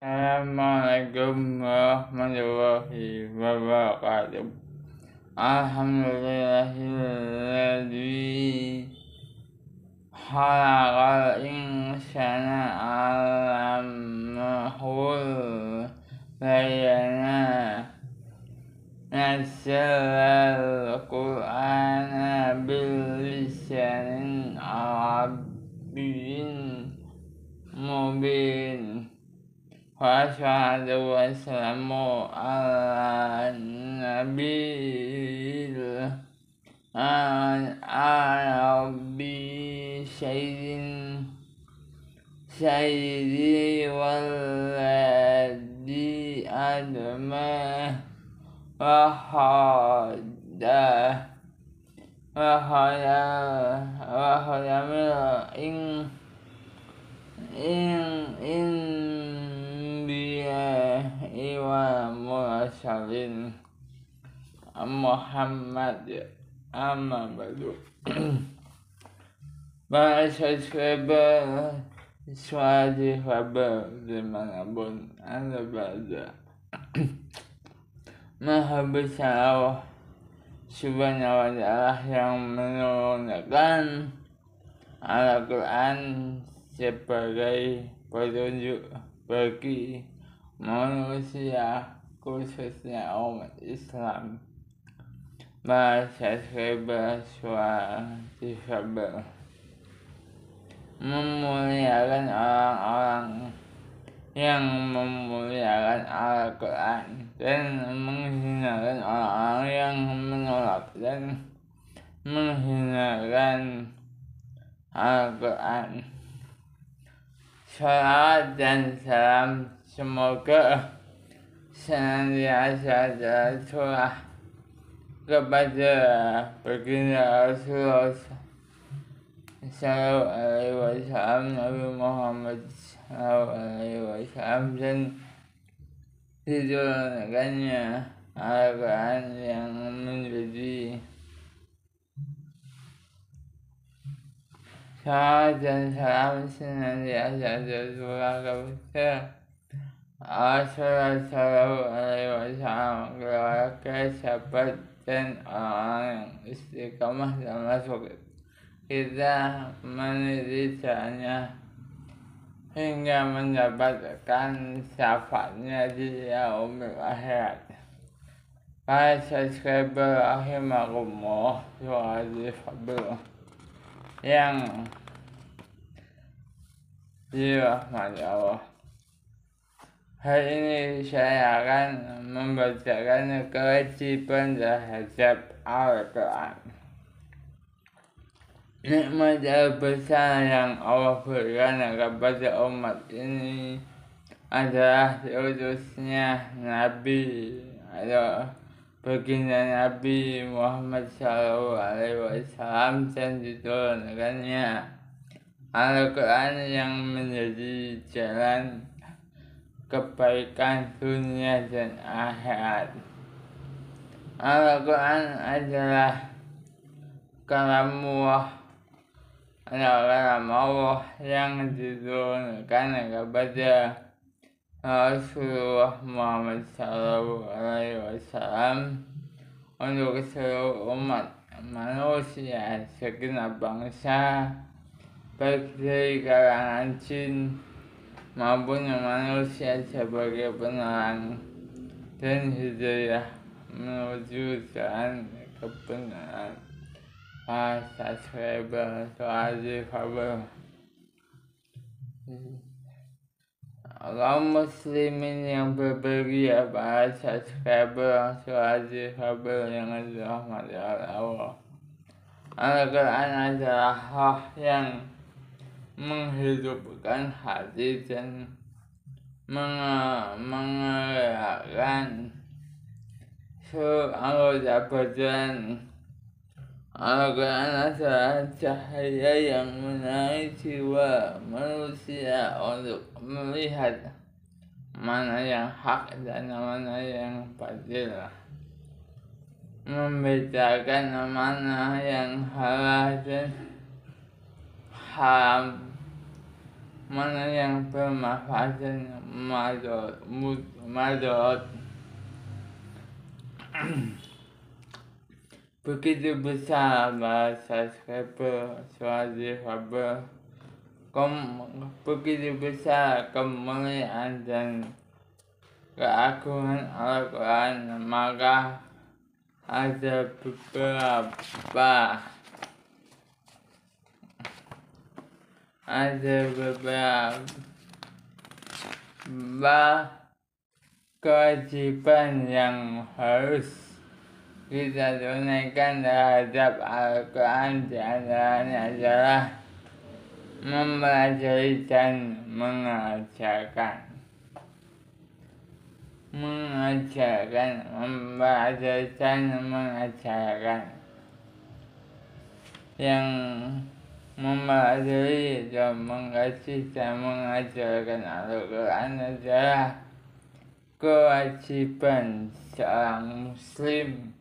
Assalamualaikum warahmatullahi wabarakatuh. Alhamdulillahilladzi khalaqal insana 'allamahul bayana nazzalal qur'ana bil lisanin arabiyyin mubin. Wassalatu wassalamu ala nabiyil arabi sayyidi waladi adma wahada in biya wa mursalin Muhammad amma badu. Para subscriber suadi kabar dimanapun Anda berada. Maha besar Allah Subhanahu wa ta'ala yang menurunkan Al-Quran sebagai petunjuk bagi manusia, khususnya umat Islam. Bahasa subscriber suatu kabar memuliakan orang-orang yang memuliakan Al-Quran dan menghinakan orang-orang yang menolak dan menghinakan Al-Quran. Salawat dan salam semoga senantiasa tercurah kepada baginda Rasulullah Sallallahu Alaihi Wasallam, Nabi Muhammad Sallallahu Alaihi Wasallam, dan diturunkannya Al-Quran yang menjadi salawat dan salam senantiasa tercurah kepada Rasulullah Sallallahu Alaihi Wasallam, keluarga, sahabat, dan orang yang istiqamah termasuk kita menelitinya hingga mendapatkan syafaatnya di yaumil akhirat. Para subscriber rahimakumullah suatu kabar yang dirahmati Allah. Hari ini saya akan membacakan kewajiban terhadap Al-Quran. Nikmat besar yang Allah berikan kepada umat ini adalah diutusnya Nabi atau baginda Nabi Muhammad Sallallahu Alaihi Wasallam dan diturunkannya Al-Quran yang menjadi jalan kebaikan dunia dan akhirat. Al-Quran adalah kalam Allah yang diturunkan kepada Rasulullah Muhammad Sallallahu Alaihi Wasallam untuk seluruh umat manusia segenap bangsa, baik dari kalangan jin maupun manusia, sebagai penerang dan hidayah menuju jalan kebenaran. Subscriber suatu kabar kaum muslimin yang berbahagia, para subscriber suatu kabar yang dirahmati Allah. Al-Quran adalah roh yang menghidupkan hati dan menggerakkan seluruh anggota badan. Al-Quran adalah cahaya yang menarik jiwa manusia untuk melihat mana yang hak dan mana yang batil, membedakan mana yang halal dan haram, mana yang bermanfaat dan mudarat. Begitu besar bahasa subscriber, begitu besar kemuliaan dan keagungan Al-Quran, maka ada beberapa kewajiban yang harus kita tunaikan terhadap Al-Quran. Di antaranya adalah mempelajari dan mengajarkan. Mempelajari dan mengajarkan. Yang mempelajari dan mengkaji dan mengajarkan Al-Quran adalah kewajiban seorang muslim.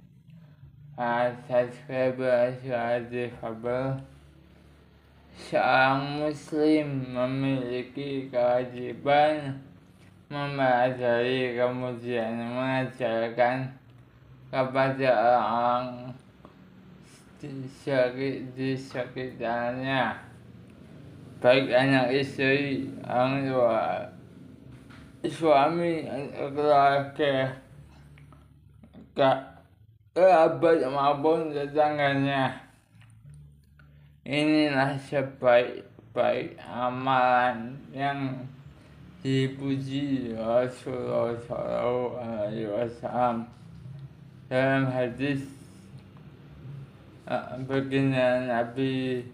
Seorang muslim memiliki kewajiban mempelajari kemudian mengajarkan kepada orang di sekitarnya, baik anak istri, orang tua, suami, keluarga, kerabat maupun tetangganya. Inilah sebaik-baik amalan yang dipuji Rasulullah SAW dalam hadis baginda Nabi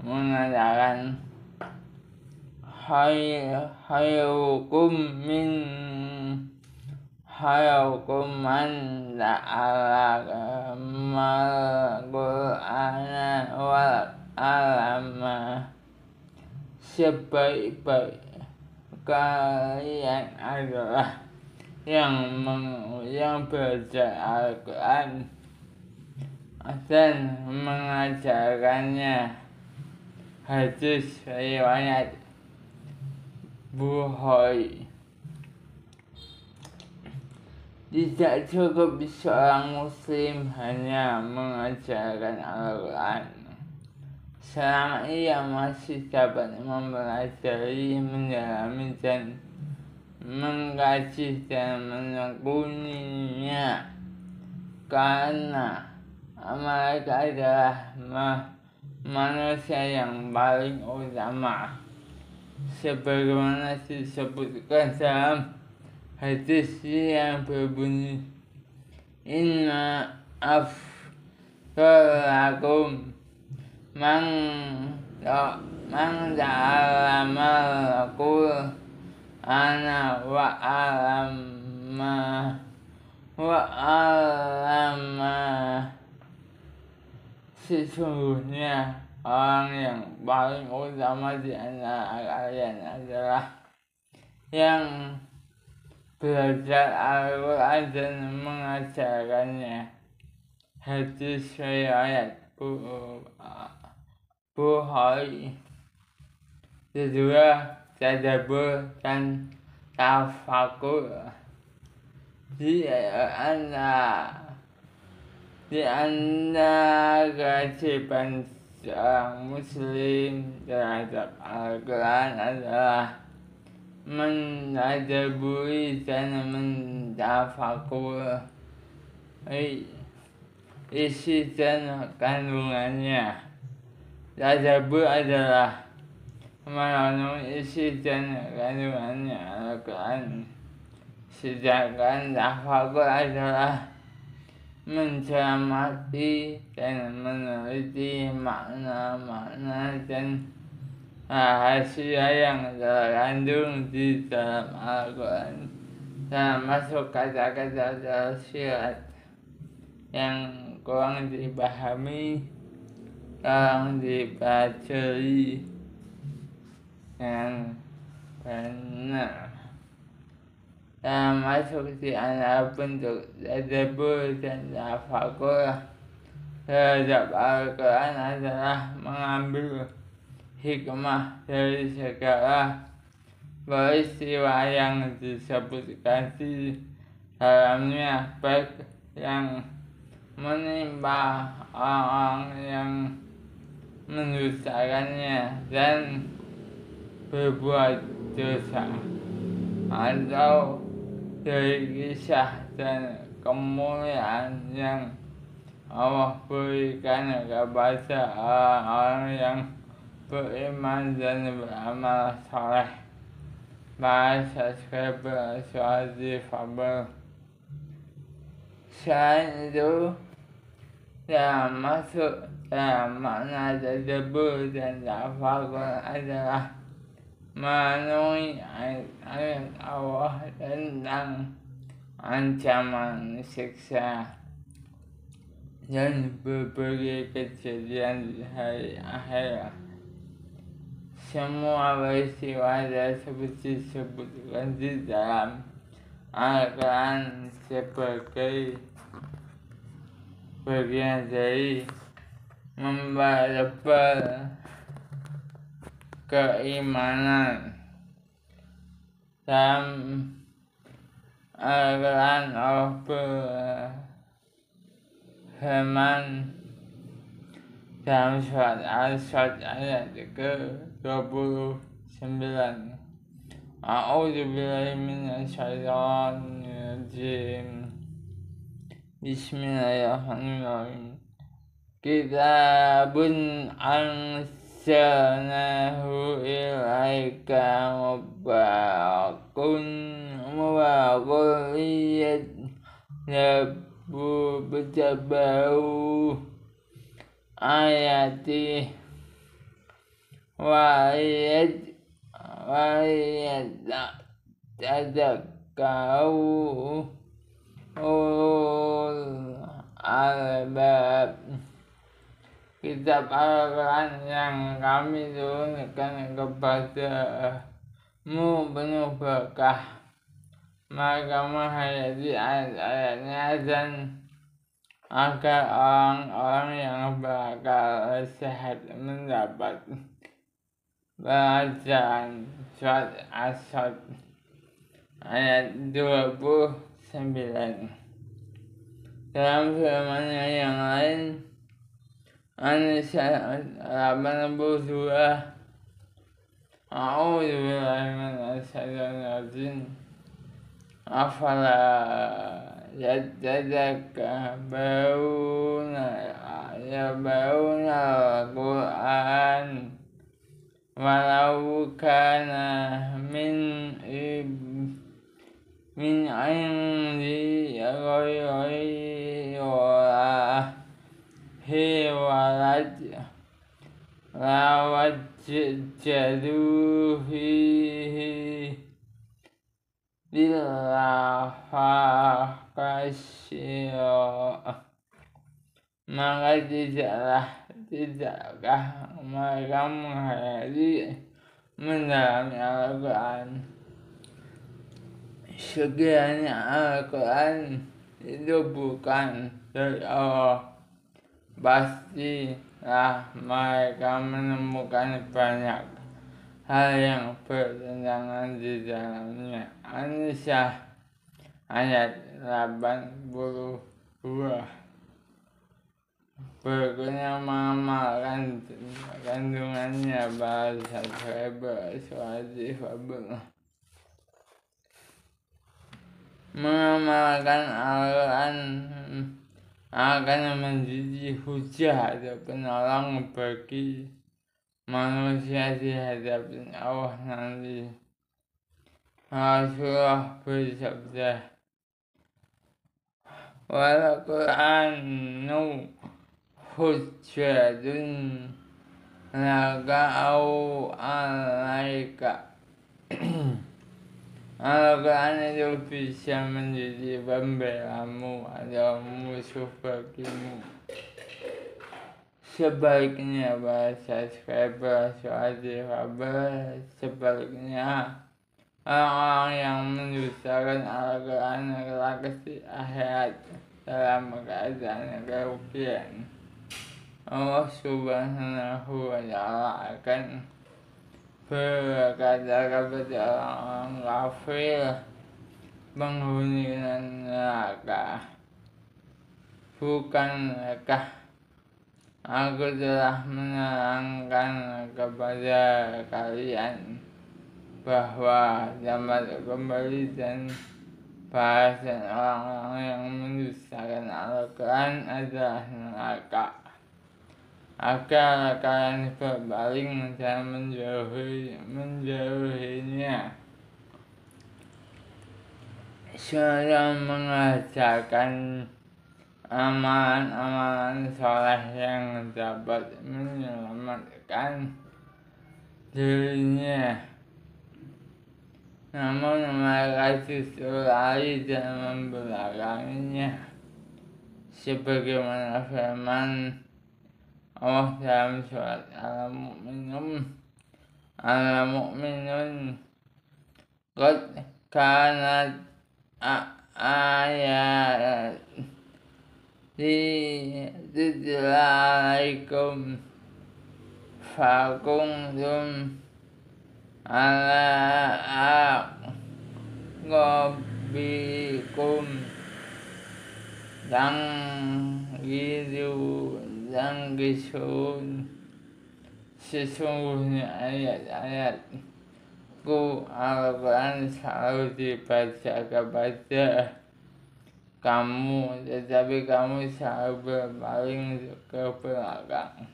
mengatakan, khairukum man ta'allama al-Qur'ana wal 'allama. Sebaik-baik kalian adalah yang belajar Al-Quran dan mengajarkannya. Hadis riwayat Bukhari. Tidak cukup seorang muslim hanya mengajarkan Al-Quran selama ia masih dapat mempelajari, mendalami dan mengkaji dan menekuninya, karena mereka adalah manusia yang paling utama, sebagaimana disebutkan dalam hadis yang berbunyi, inna afdalakum man ta'allama al-Qur'ana wa 'allama. Sesungguhnya orang yang paling utama di antara kalian adalah yang belajar Al-Quran dan mengajarkannya. Hadis riwayat Bukhari. Kedua, tadabbur dan tafakur. Di antara kewajiban seorang muslim terhadap Al-Quran adalah mentadabburi dan mentafakur isi dan kandungannya. Tadabbur adalah merenungi isi dan kandungannya Al-Quran, sedangkan tafakur adalah mencermati dan meneliti makna-makna dan rahasia yang terkandung di dalam Al-Quran, termasuk kata-kata tersirat yang kurang dipahami, kurang dipelajari yang benar. Termasuk di antara bentuk tadabbur dan tafakur terhadap Al-Quran adalah mengambil hikmah dari segala peristiwa yang disebutkan di dalamnya, baik yang menimpa orang yang mendustakannya dan berbuat dosa, atau dari kisah dan kemuliaan yang Allah berikan kepada orang-orang yang beriman dan beramal soleh. Para subscriber soal difabel. Selain itu, yang masuk dalam makna tadabbur dan tafakur adalah memenuhi ayat Allah tentang ancaman siksa dan berbagai kejadian di hari akhirat. Semua peristiwa tersebut disebutkan di dalam Al-Quran sebagai bagian dari memperlebar keimanan. Dalam Al-Quran Allah berfirman dalam surat Al-Sad ayat ke-29, A'udzubillahi minasyaitonir rajim. Bismillahirrahmanirrahim. Kitabun anzalnahu ilaika mubarakun liyadabbaru ayati wa yatadakkaru ulul albab. Kitab Al-Quran yang kami turunkan kepadamu penuh berkah, maka menghayati ayat-ayatnya dan agar orang-orang yang berakal sehat mendapat pelajaran. Surat As-Sad ayat 29. Dalam firman-Nya yang lain, An-Nisa 82, A'udzubillahi minasyaitonir rajim. Afala yatadakkaruna al-Qur'an walau kana min indi ghairi Allahi lawajjadu fihi ikhtilafan katsira. Maka tidakkah mereka menghayati mendalami Al-Quran, sekiranya Al-Quran itu bukan dari Allah, pastilah mereka menemukan banyak hal yang bertentangan di dalamnya. An-Nisa ayat 82. Berikutnya mengamalkan kandungannya bahasa subscriber soal difabel. Mengamalkan Al-Quran akan menjadi hujah atau penolong bagi manusia di hadapan Allah nanti. Rasulullah bersabda, wal Qur'anu hujjatun laka au alaika. Al-Quran itu bisa menjadi pembelamu atau musuh bagimu. Sebaliknya bahasa subscriber soal difabel, sebaliknya orang-orang yang mendustakan Al-Quran adalah akhirat dalam keadaan kerugian. Allah Subhanahu wa Ta'ala akan berkata kepada orang kafir penghuni neraka, bukankah aku telah menerangkan kepada kalian bahwa zaman kembali dan bahasan orang-orang yang mendustakan Al-Quran adalah neraka, agar kalian berpaling dan menjauhinya. Saya mengajarkan amalan-amalan soleh yang dapat menyelamatkan dirinya, namun mereka justru lari dan membelakanginya, sebagaimana firman Allah dalam surat Al-Mu'minun, qad kanat ayati tutla alaikum fakuntum ala aqabikum tanggisun. Sesungguhnya ayat-ayatku Al-Quran selalu dibaca kepada kamu, tetapi kamu selalu berpaling ke belakang.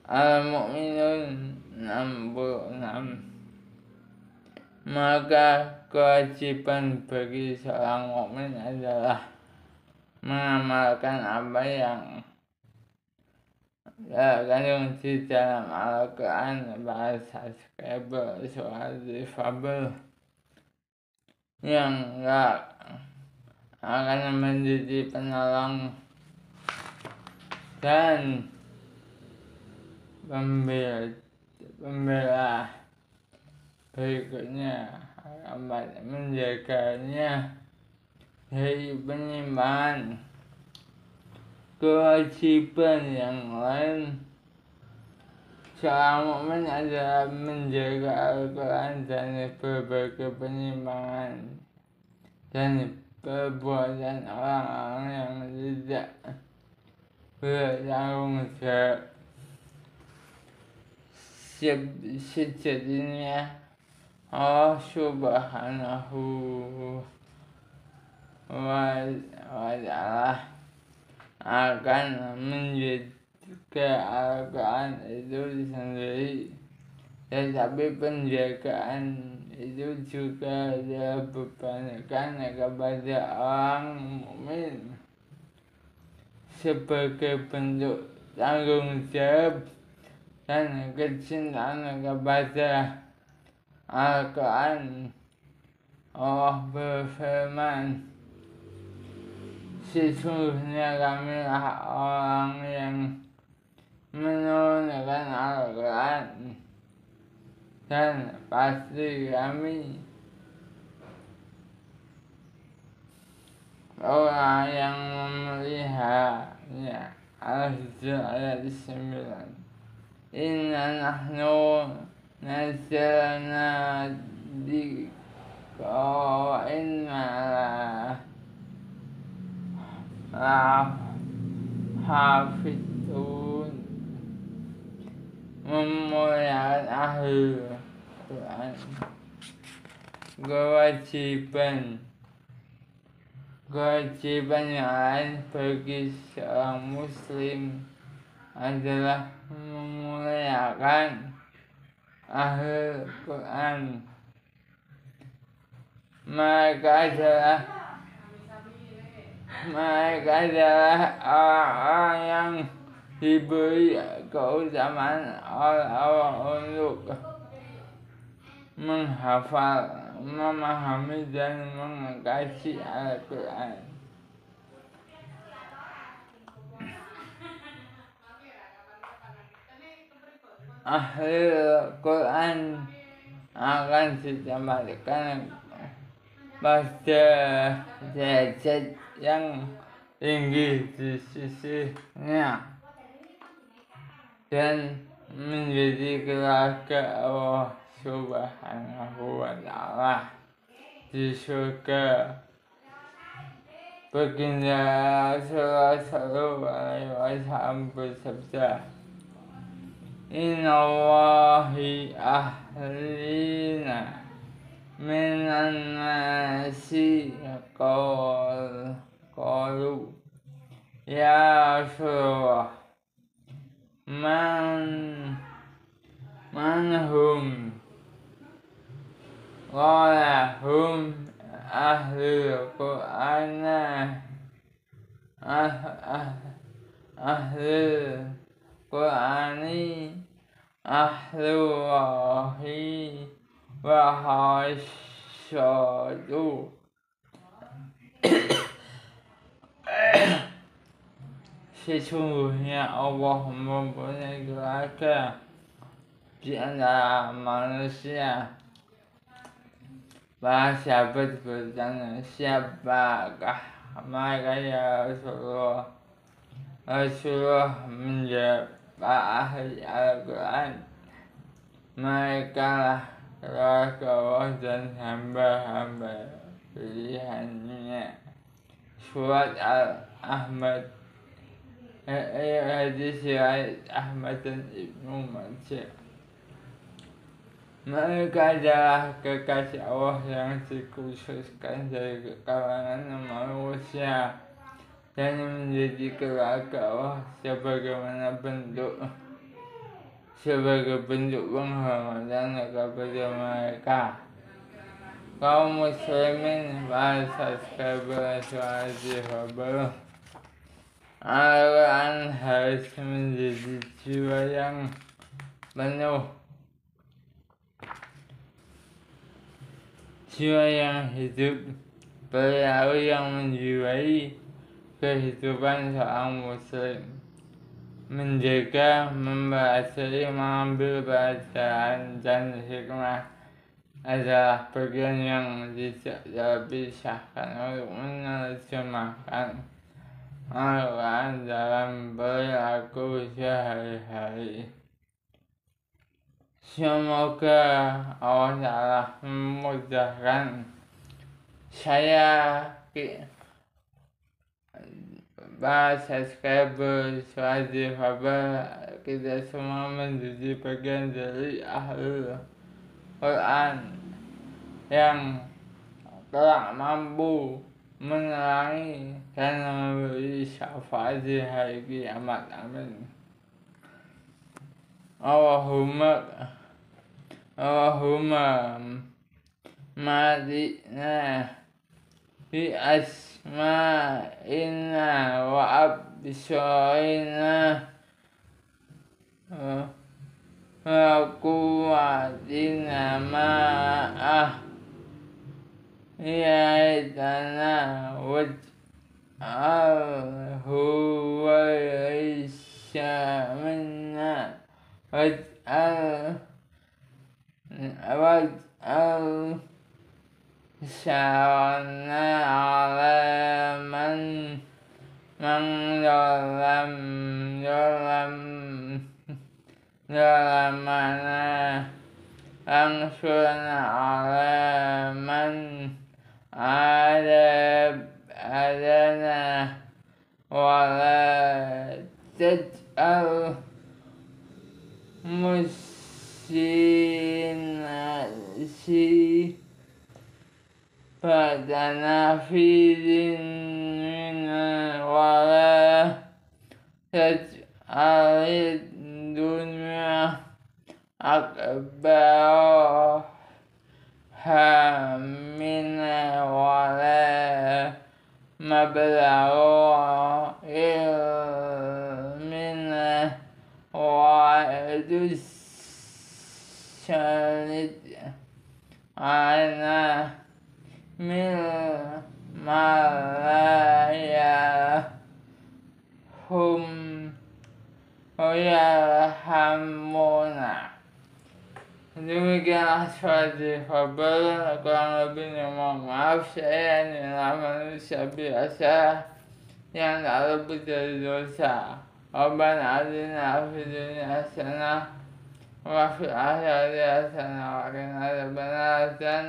Al-Mu'minun 66. Maka kewajiban bagi seorang mukmin adalah mengamalkan apa yang terkandung di dalam Al-Quran pada subscriber surat difabel yang akan menjadi penolong dan pembela berikutnya akan menjaganya dari penyimpangan. Kewajiban yang lain seorang mukmin adalah menjaga Al-Quran dari berbagai penyimpangan dan perbuatan orang-orang yang tidak bertanggung jawab. Sejatinya Allah Subhanahu wa Ta'ala akan menjaga Al-Quran itu sendiri, tetapi penjagaan itu juga dibebankan kepada orang mukmin sebagai bentuk tanggung jawab dan kecintaan kepada Al-Quran. Allah berfirman, sesungguhnya kamilah orang yang menurunkan Al-Quran, dan pasti kami orang yang memeliharanya. Al-Hijr ayat 9. Inna nahnu nazzalna dzikra wa inna hafidun. Memuliakan ahli Quran. Kewajiban yang lain bagi seorang muslim adalah memuliakan ahli Quran. Mereka adalah orang-orang yang diberi keutamaan oleh Allah untuk menghafal, memahami, dan mengkaji Al-Quran. Ahli Quran akan ditempatkan pada derajat yang tinggi di sisinya. dan menjadi keluarga Allah Subhanahu wa Ta'ala di surga. Baginda Rasulullah Sallallahu Alaihi Wasallam bersabda, Inna Allahi ahlina minan nasi qalu ya Rasulullah man hum qala hum ahlul Qur'an ahlul Qur'ani ahlullahi wa hasyadu. Sesungguhnya Allah mempunyai keluarga di antara manusia. Para sahabat bertanya, siapakah mereka ya Rasulullah? Rasulullah menjawab, para ahli Al-Quran. Mereka lah keluarga Allah dan hamba-hamba pilihannya. Surat Al-Ahmad, hadis riwayat Ahmad dan Ibnu Majah. Mereka adalah kekasih Allah yang dikhususkan dari kalangan manusia dan menjadi keluarga Allah sebagai bentuk penghormatan kepada mereka. Kaum muslimin bahasa subscriber Al-Quran harus menjadi jiwa yang penuh, jiwa yang hidup, perilaku yang menjiwai kehidupan seorang muslim. Menjaga, mempelajari, mengambil pelajaran dan hikmah adalah bagian yang tidak terpisahkan untuk menerjemahkan Al-Quran dalam perilaku sehari-hari. Semoga Allah Ta'ala memudahkan saya, para subscriber, kita semua menjadi bagian dari Ahlul Quran yang telah mampu menerangi dan memberi syafaat di hari kiamat. Amin. Allahumma matina bi asma'ina wa absarina wa quwwatina ma'ah yaitana waj'alhu warisha minna waj'al syarana ala man zalamana angsurna ala man adana wala taj'al musinasi badana fidinina wala taj'alid dunya akbar hamina wala mablagha ilmina wa syalid ana min malaya hum yarhamuna. Demikianlah surat Al-Fabel. Kurang lebihnya mohon maaf, saya adalah manusia biasa yang tak lebih dari dosa. Rabbana atina fid dunya hasanah wa fil akhirati hasanah wa qina adzabannar. Dan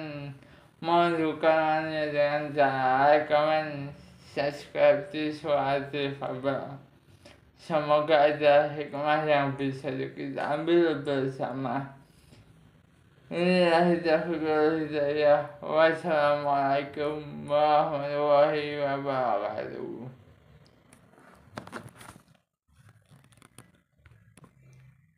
mohon dukungannya dengan cara like, comment, subscribe di Suara Fabel. Semoga ada hikmah yang bisa kita ambil bersama. Inilah hidayah. Wassalamualaikum warahmatullahi wabarakatuh.